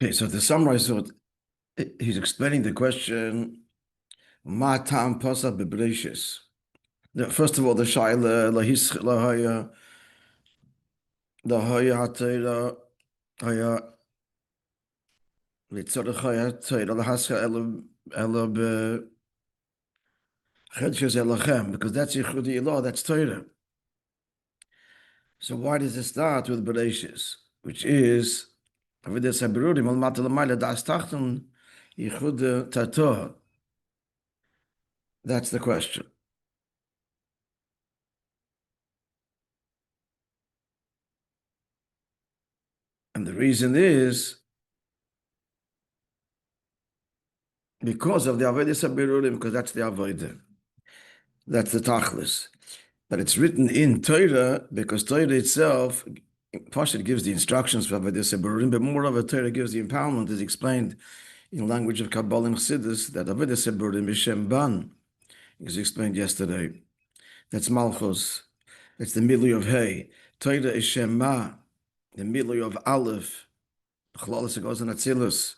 Okay, so to summarize what he's explaining the question, Ma tam pasach beBreishis. First of all, the shaila lahaya hatayra haya litzorach haya tayra lahascha ela bechedshus elachem, because that's yichudi law, that's Torah. So why does it start with Breishis, which is Avodas haberurim al mata l'mayla das tachtun yichud tator? That's the question. And the reason is because of the Avodas haberurim, because that's the Avodah. That's the Tachlis. But it's written in Torah because Torah itself, Pashat gives the instructions for Avodas haberurim, but moreover, Torah gives the empowerment, as explained in language of Kabbalah and Chassidus, that Avodas haberurim is Shem Ban, as explained yesterday. That's Malchus. That's the Milui of Hey. Torah is Shema, the Milui of Aleph. Chalalis goes in Atzilus.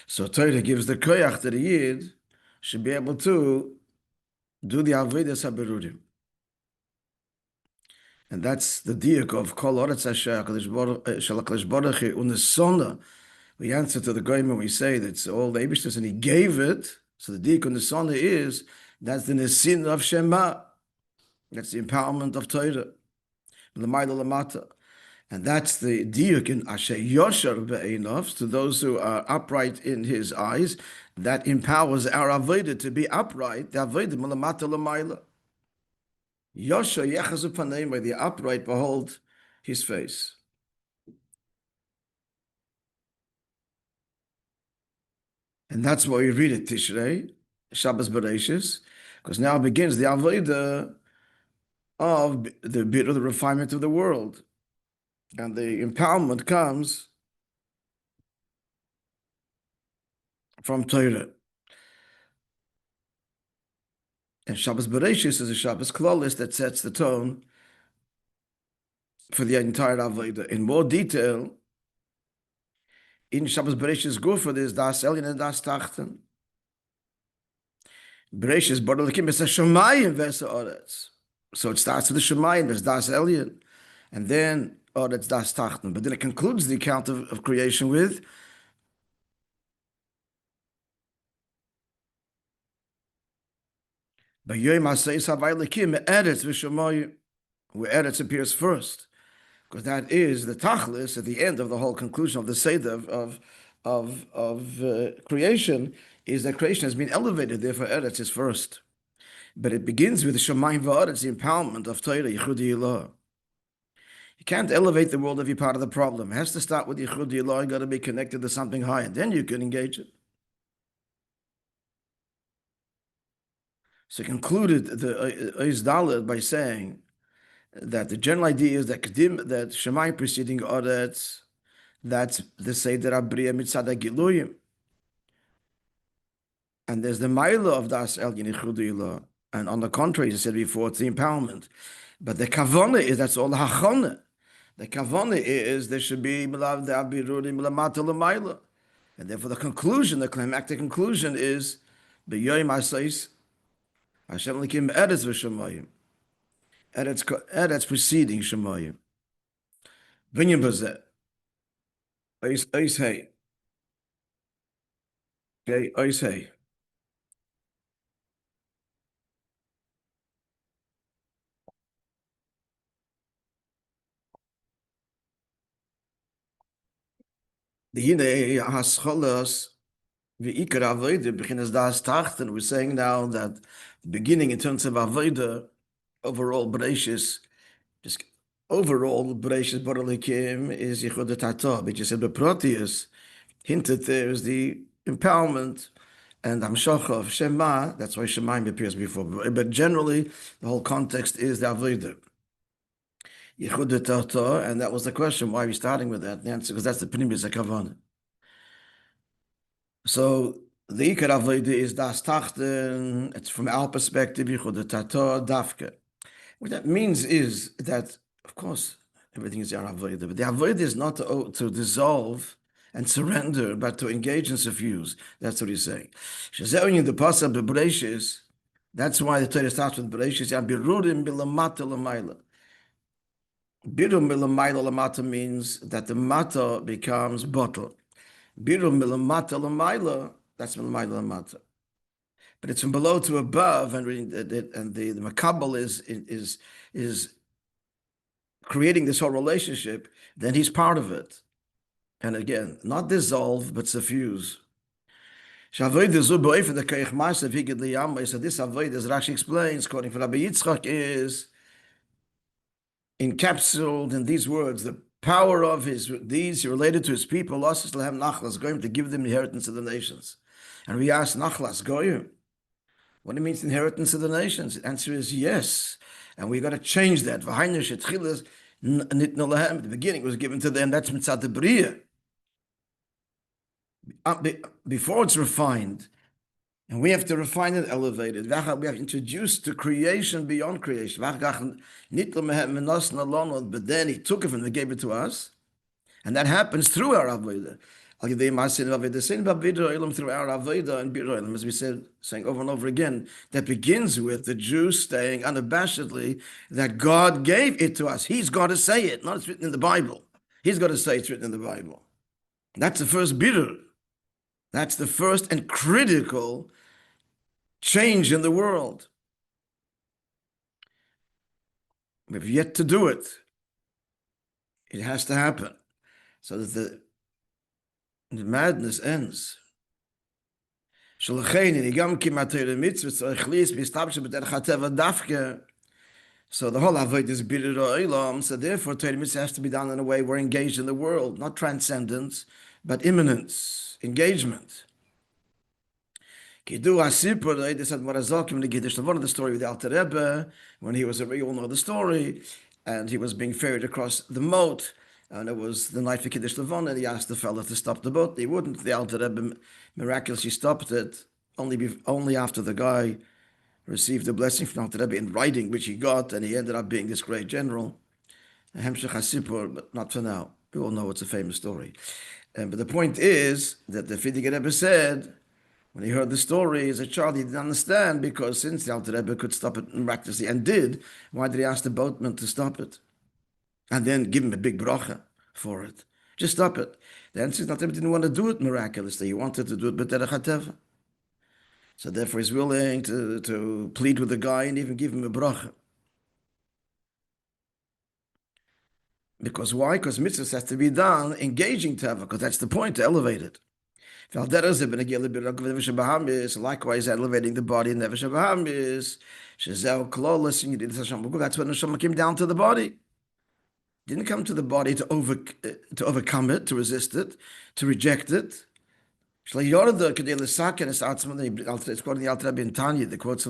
So Torah gives the koyach that the Yid should be able to do the Avodas haberurim. And that's the diak of Kol Oretz Asher Shalaklash Baruch Unesona. We answer to the Goyim when we say that's all the Eibishter, and he gave it. So the diak Unesona is that's the Nesin of Shema. That's the empowerment of Torah. L'mayla l'mata. And that's the diuk in Asher Yosher Be'einov, to those who are upright in his eyes. That empowers our Avodah to be upright. The Avodah l'mata l'mayla. Yosher yechazu paneim, by the upright behold his face. And that's why we read it Tishrei, Shabbos Breishis, because now begins the Avodah of the bit of the refinement of the world. And the empowerment comes from Torah. And Shabbos Breishis is a Shabbos Klolis that sets the tone for the entire Avodah. In more detail, in Shabbos Breishis Gufa, there's Das Elyon and Das Tachten. Breishis Boroh Lekim is a Shemayim Vesa Oretz. So it starts with the Shemayim, there's Das Elyon, and then Oretz Das Tachten. But then it concludes the account of creation with B'yoyim HaSeis Havai Lekim Eretz V'Shemayim, where Eretz appears first, because that is the Tachlis at the end of the whole conclusion of the Seder of creation, is that creation has been elevated, therefore Eretz is first. But it begins with the Shemayim V'Oretz, the empowerment of Torah, Yichudi Ilah. You can't elevate the world if you're part of the problem. It has to start with Yichudi Ilah. You got to be connected to something higher. Then you can engage it. So he concluded the Ois Dalet by saying that the general idea is that that Shemayim preceding Oretz, that's the Seder Abriya Mitzad HaGiluyim. And there's the Maila of Das Elyon Yichudi Ilah. And on the contrary, as I said before, it's the empowerment. But the Kavona is, that's all the Hachona. The Kavona is there should be Milav De'abirurim Lamata L'mayla. And therefore the conclusion, the climactic conclusion is B'yoyim HaSeis Hashem L'kim Eretz V'Shemayim. Eretz preceding Shemayim. V'nyim B'zeh. Ois Hey. Okay, Ois Hey. The Hine Hascholas V'ikar Avodah B'chinas Das Tachten. We're saying now that the beginning in terms of Avodah, overall Breishis, just overall Breishis Boroh Lekim is Yichud Tator. But you said the Proteus hinted there is the empowerment and Hamshocha of Shema. That's why Shemayim appears before. But generally, the whole context is the Avodah. Yichud Tator, and that was the question. Why are we starting with that? The answer, because that's the Pnimis HaKavanah. So the Ikar Avodah is Das Tachten. It's from our perspective, Yichud Tator, Dafke. What that means is that, of course, everything is our Avodah, but the Avodah is not to dissolve and surrender, but to engage and suffuse. That's what he's saying. Shazeu the pasuk Breishis. That's why the Torah starts with Breishis. Birudim bilamata lamayla. Birum bilamayla lamata means that the mata becomes bottle. Birum bilamata lamayla. That's bilamayla lamata. But it's from below to above, and the makabel is creating this whole relationship. Then he's part of it, and again, not dissolve but suffuse. So this avoid, as Rashi explains, quoting from Rabbi Yitzchak, is encapsulated in these words: the power of these related to his people, going to give them inheritance of the nations. And we ask Nachlas Goyim, what it means inheritance of the nations? The answer is yes. And we got to change that. At the beginning it was given to them. That's mitzat the bria. Before it's refined, and we have to refine it, elevate it. We have introduced to creation beyond creation. But then he took it and he gave it to us. And that happens through our avodah. Through our avodah and biroilim, as we said, saying over and over again, that begins with the Jews saying unabashedly that God gave it to us. He's got to say it, not it's written in the Bible. He's got to say it's written in the Bible. That's the first birur. That's the first and critical change in the world. We've yet to do it. It has to happen so that the madness ends. So the whole avoid is birur olam. So therefore, Torah mitzvah has to be done in a way we're engaged in the world, not transcendence, but immanence, engagement. One of the story with the Alter Rebbe, when he was you all know the story, and he was being ferried across the moat, and it was the night for Kiddush Levon, and he asked the fellow to stop the boat. He wouldn't. The Alter Rebbe miraculously stopped it, only after the guy received a blessing from Alter Rebbe in writing, which he got, and he ended up being this great general. Hemshech HaSipur, but not for now. We all know it's a famous story. But the point is that the Frierdiker Rebbe said, when he heard the story as a child, he didn't understand, because since the Alter Rebbe could stop it miraculously and did, why did he ask the boatman to stop it? And then give him a big bracha for it. Just stop it. The answer is, the Alter Rebbe didn't want to do it miraculously. He wanted to do it b'derech hateva. So therefore he's willing to plead with the guy and even give him a bracha. Because why? Because mitzvahs has to be done engaging teva, because that's the point, to elevate it. Likewise, elevating the body in Nefesh HaBahamis. That's when Neshama came down to the body. Didn't come to the body to overcome it, to resist it, to reject it. It's quoting the Alter Rebbe in Tanya. The quote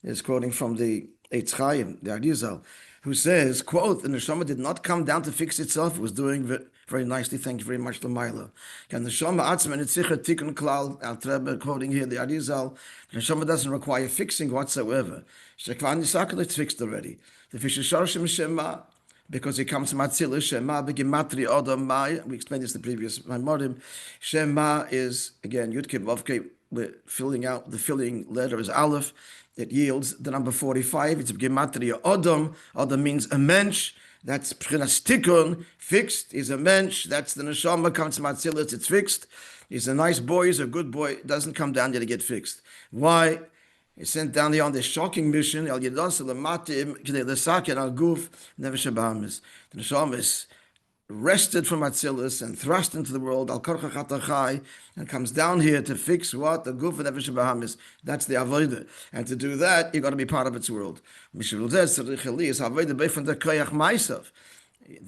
is quoting from the h'tשכ, the Arizal, who says, quote, the Neshama did not come down to fix itself. It was doing very nicely. Thank you very much, Lamaila. And the Neshama atzma nitzichet tikun klal, Alter Rebbe quoting here the Arizal, the Neshama doesn't require fixing whatsoever. It's fixed already. The Fisher Shema, because it comes from Atzilus, Shema b'gematria Adam Mai. We explained this in the previous Maimorim. Shema is, again, Yud Kei Vav Kei, we're filling out, the filling letter is Aleph. It yields the number 45. It's b'gematria Adam. Adam means a mensch. That's P'chinas Tikkun, fixed. He's a mensch. That's the Neshama, comes from Atzilus, it's fixed. He's a nice boy, he's a good boy. It doesn't come down here to get fixed. Why? He's sent down here on this shocking mission. The Neshama is wrested from Atzilus and thrust into the world, and comes down here to fix what? The Guf and Nefesh Bahamis. That's the Avodah. And to do that, you've got to be part of its world. The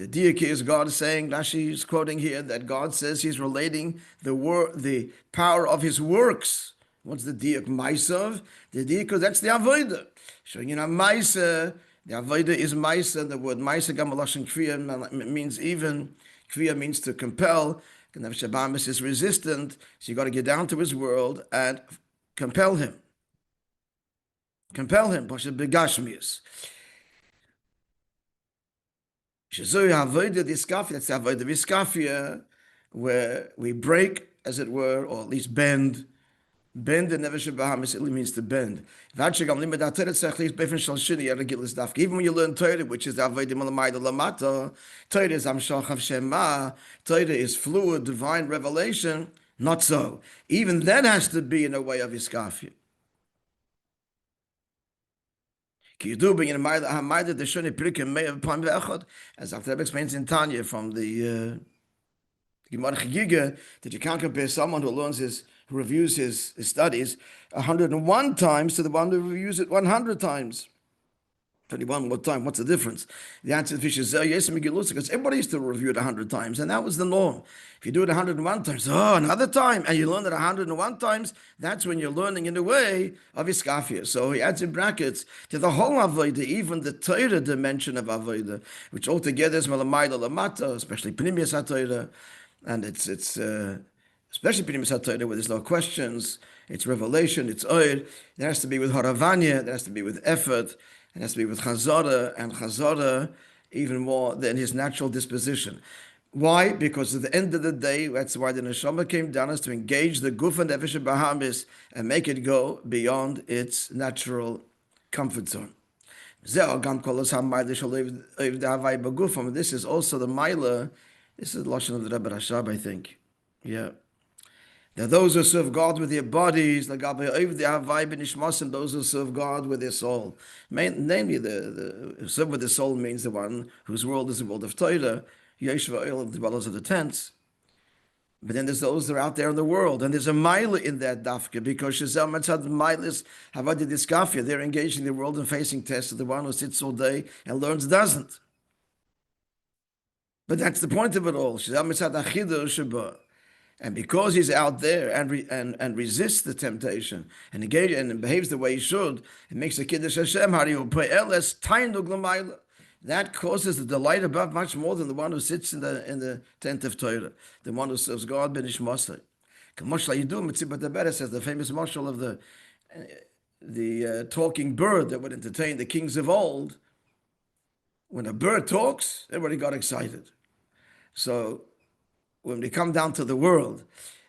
diak is God is saying, Rashi is quoting here, that God says he's relating the power of his works. What's the diak maisav? The diak, that's the avodah. Showing you maisa, the avodah is maisa. The word maisa gamalashon kriya means even. Kriya means to compel. Nefesh Bahamis is resistant, so you got to get down to his world and compel him. Compel him. Pashat begashmius. That's the avodah viskafia. where we break, as it were, or at least bend. Bend the Nefesh Bahamis, it means to bend. Even when you learn Torah, which is Avodah Malamayda Lamata, Torah is Amshach Shema, Torah is fluid, divine revelation. Not so. Even that has to be in a way of Iskafia. As Dr. explains in Tanya from the Gemara Chagiga, that you can't compare someone who who reviews his studies 101 times to the one who reviews it 100 times. 21 more time, what's the difference? The answer is yes, because everybody used to review it 100 times, and that was the norm. If you do it 101 times, another time, and you learn it 101 times, that's when you're learning in the way of Iskafia. So he adds in brackets to the whole Avodah, even the Torah dimension of Avodah, which altogether is Malamayda Lamata, especially Pnimius HaTorah, and it's especially Pnimius HaTorah, where there's no questions, it's revelation, it's oil. It has to be with Haravanya, it has to be with effort, it has to be with Chazara, and Chazara even more than his natural disposition. Why? Because at the end of the day, that's why the Neshama came down, is to engage the Guf and Nefesh Bahamis and make it go beyond its natural comfort zone. This is also the Maila. This is the Lashon of the Rebbe Rashab, I think. Yeah. There are those who serve God with their bodies, those who serve God with their soul. Namely, the serve with the soul means the one whose world is the world of Torah, Yeshua Oil, the dwellers of the tents. But then there's those that are out there in the world, and there's a Maila in that dafka, because Shazel Matzad Mailis Havadi Diskafia, they're engaged in the world and facing tests of the one who sits all day and learns doesn't. But that's the point of it all. Shazel Matzad Achidah Shabbat. And because he's out there and resists the temptation and engages and behaves the way he should, it makes the Kiddush Hashem. That causes the delight above much more than the one who sits in the tent of Torah, the one who serves God ben Ishmasai. Says the famous marshal of the talking bird that would entertain the kings of old. When a bird talks, everybody got excited. So when we come down to the world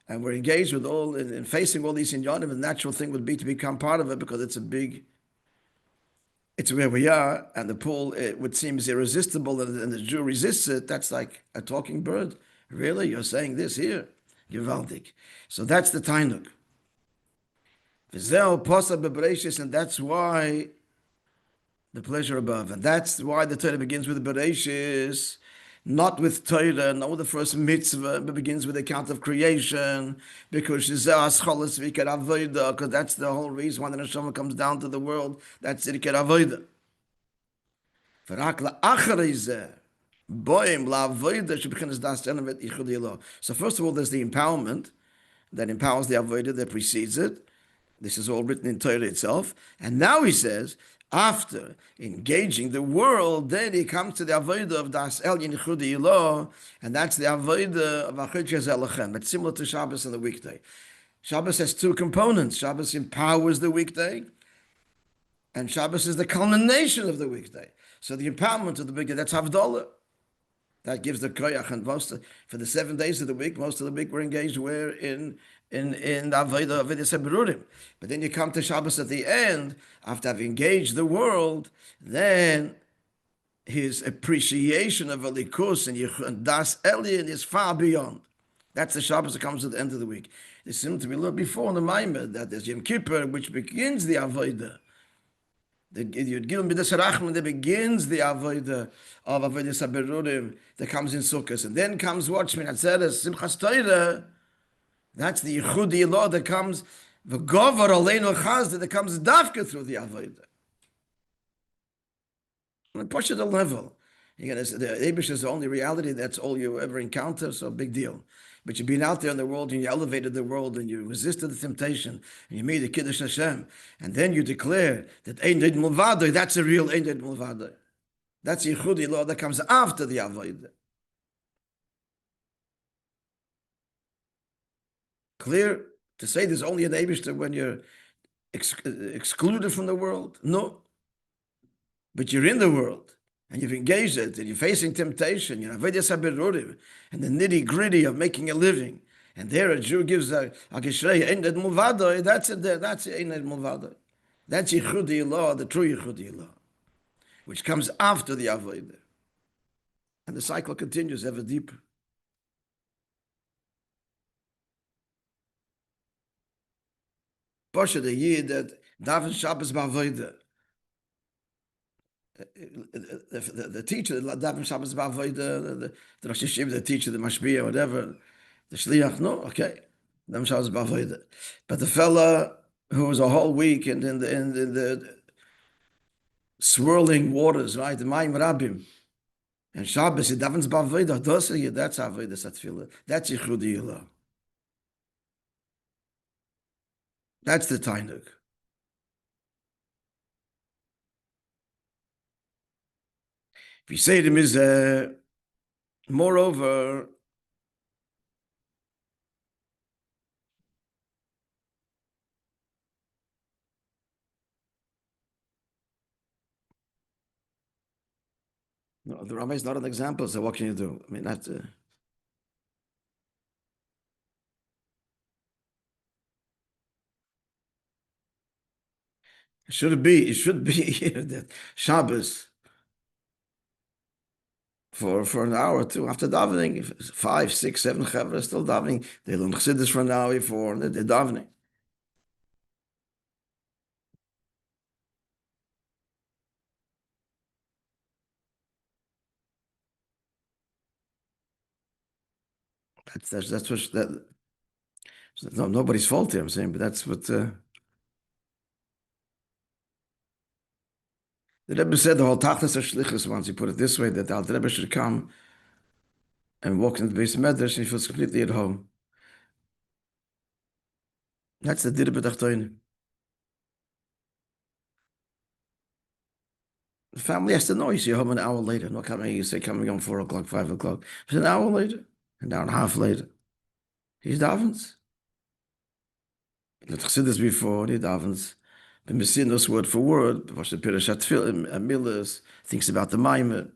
and we're engaged with all and facing all these inyanim, the natural thing would be to become part of it, because it's where we are, and the pull, it would seem irresistible, and the Jew resists it. That's like a talking bird. Really? You're saying this here? Givaldik. So that's the Tainuk. And that's why the pleasure above. And that's why the Torah begins with the Breishis. Not with Torah, not with the first mitzvah, but begins with the account of creation, because that's the whole reason why the Neshama comes down to the world. That's Irker Avodah. So first of all, there's the empowerment that empowers the Avodah that precedes it. This is all written in Torah itself. And now he says, after engaging the world, then he comes to the Avodah of Das El Yinichudi Ilah, and that's the Avodah of Achitches Elachem. It's similar to Shabbos and the weekday. Shabbos has two components. Shabbos empowers the weekday, and Shabbos is the culmination of the weekday. So the empowerment of the weekday, that's Havdalah. That gives the koyach, and for the 7 days of the week, most of the week we're engaged in the Avodah of Berurim. But then you come to Shabbos at the end, after having engaged the world, then his appreciation of Elikus and Das Elyon is far beyond. That's the Shabbos that comes at the end of the week. It seems to be a little before in the Maimah that there's Yom Kippur, which begins the Avodah. The Yud Gimel Midas Rachman that begins the Avodah of Avodah Berurim that comes in Sukkot, and then comes Watchman Atzeres Simchas Torah. That's the Yichudi law that comes, the Govar Aleinu Chazda that comes Dafka through the Avodah. On a Poshet level, the Eibush is the only reality, that's all you ever encounter, so big deal. But you've been out there in the world and you elevated the world and you resisted the temptation and you made the Kiddush Hashem, and then you declare that Ein Did Mulvadoi, that's a real Ein Did Mulvadoi. That's the Yichudi law that comes after the Avodah. Clear to say there's only an Eibishter when you're excluded from the world? No. But you're in the world. and you've engaged it, and you're facing temptation, you know, avodas haberurim, and the nitty gritty of making a living. And there a Jew gives a geshrei ein Admo vadoi. That's it. That's ein Admo vadoi. That's yichudi law, the true yichudi law, which comes after the avodah, and the cycle continues ever deeper. Pasha the yid that daven Shabbos ba'avodah. The teacher, the daven Shabbos ba'avodah, the Rosh Hashiv, the teacher, the mashpia, whatever, the shliach, no, okay, daven Shabbos ba'avodah. But the fella who was a whole week in the swirling waters, right, the Mayim Rabbim, and Shabbos, he davens ba'avodah, that's avodah satfilah, that's yichudi ilah. That's the tainuk. If you say to him is, moreover, no, the Rabbi is not an example, so what can you do? I mean, that's... it should be that Shabbos for an hour or two after davening, 5, 6, 7 chevra still davening. They learn chassidus for an hour before, and they're davening. That's what no, nobody's fault here, I'm saying, but that's what the Rebbe said. The whole tachlis of shlichus, once you put it this way, that the Rebbe should come and walk into the base medrash and he feels completely at home. That's the dir b'tachtoin. The family has to know. You see home an hour later. Not coming. You say coming on 4 o'clock, 5 o'clock. But an hour later, an hour and a half later, he davens. Let chassidus before he davens. The Messinos word for word. Wash the pirashat tefillah, Amilas thinks about the Maimer.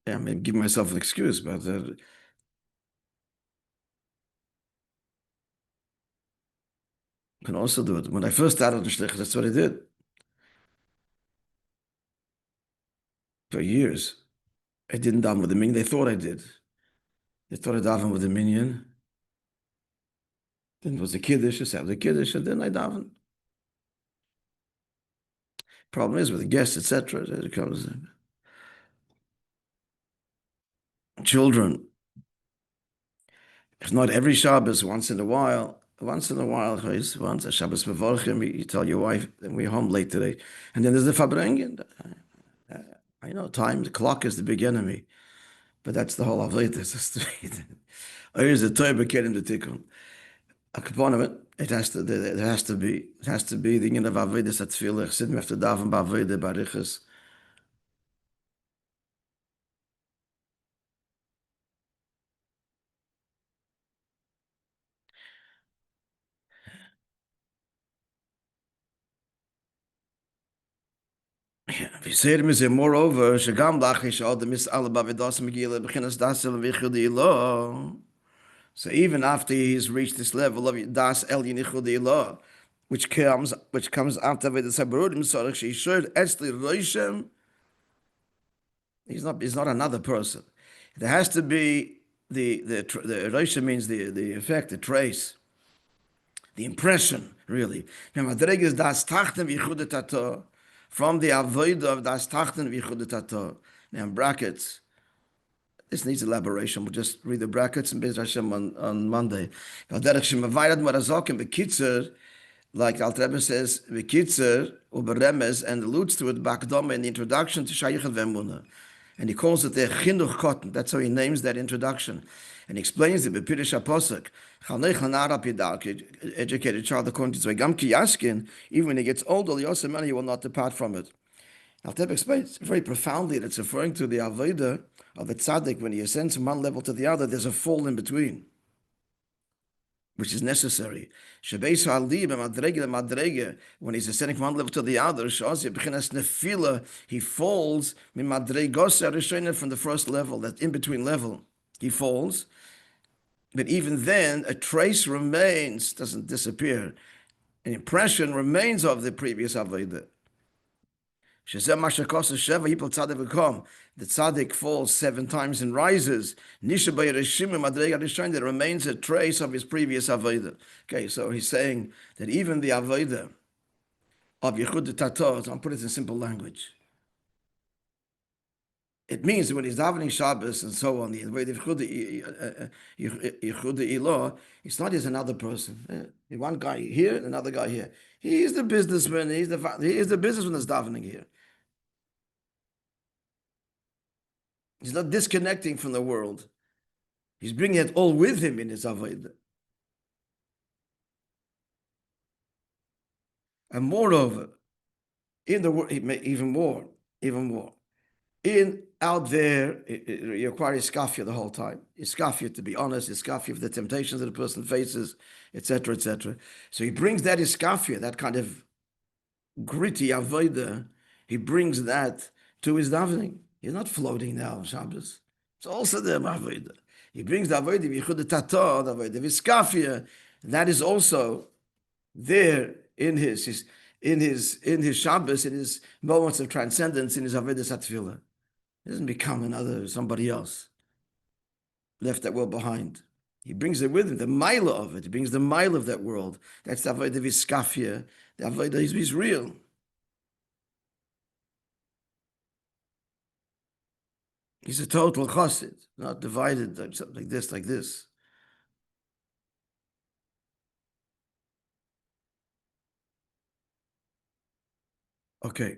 Yeah, I mean, give myself an excuse, but can also do it. When I first started the shlichus, that's what I did for years. I didn't daven with the minyan. They thought I did. They thought I davened with the minyan. Then it was the kiddush. I said the kiddush, and then I davened. Problem is with the guests, etc. It comes children. If not every Shabbos, once in a while, once a Shabbos mevorchim, you tell your wife, then we're home late today. And then there's the farbrengen. I know time, the clock is the big enemy, but that's the whole avodah. Here's the Torah kedim the tikkun. A component, it has to be the union of avodah satfilah. Sitting after daven b'avodah barichas. We say to him, moreover, shagam lachish all the mis alabavidos megila b'chinas dasel v'yichudi lo. So even after he's reached this level of das el yinichudi lo, which comes after the sabarudim sorach she should actually roishem. He's not another person. There has to be the roishem means the effect, the trace, the impression, really. From the avodah of das tachten v'yichudet. Now in brackets, this needs elaboration. We'll just read the brackets and Be'ez Hashem on Monday. Like Alter Rebbe says, v'kitzer uberemez, and alludes to it bakdome in the introduction to Shayich v'emunah. And he calls it the chinuch cotton. That's how he names that introduction. And he explains it, b'pirish haposuk, educated child according to Tzvei, gam ki yaskin, even when he gets older, he will not depart from it. Al-Teb explains very profoundly that it's referring to the avodah of the tzaddik. When he ascends from one level to the other, there's a fall in between, which is necessary. When he's ascending from one level to the other, he falls from the first level, that in-between level. He falls, but even then, a trace remains, doesn't disappear. An impression remains of the previous avodah. The tzaddik falls 7 times and rises. There remains a trace of his previous avodah. Okay, so he's saying that even the avodah of Yechud Tatot, I'll put it in simple language. It means that when he's davening Shabbos and so on, the way of Yechud Ilah, it's not as another person. One guy here, another guy here. He is the businessman. He is the businessman that's davening here. He's not disconnecting from the world. He's bringing it all with him in his avodah. And moreover, in the world, even more, out there, you acquire iskafia the whole time. Iskafia, to be honest, iskafia of the temptations that a person faces, etc., etc. So he brings that iskafia, that kind of gritty avodah, he brings that to his davening. He's not floating now on Shabbos. It's also the avodah. He brings the avodah of Yechud Tatot, the avodah of iskafia. That is also there in his Shabbos, in his moments of transcendence, in his avodah satfilah. He doesn't become somebody else, left that world behind. He brings it with him, the mila of it. He brings the mila of that world. That's the avodah of iskafia. The avodah is real. He's a total chassid, not divided like this. Okay.